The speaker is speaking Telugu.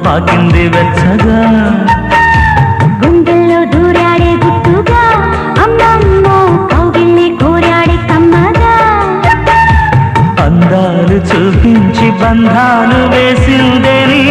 పాకింది వెచ్చగా గుండెల్లో దూరాడే గుట్టుగా అమ్మమ్మో కౌగిల్ని కోరాడే కమ్మగా అందాలు చూపించి బంధాలు వేసిందే నీ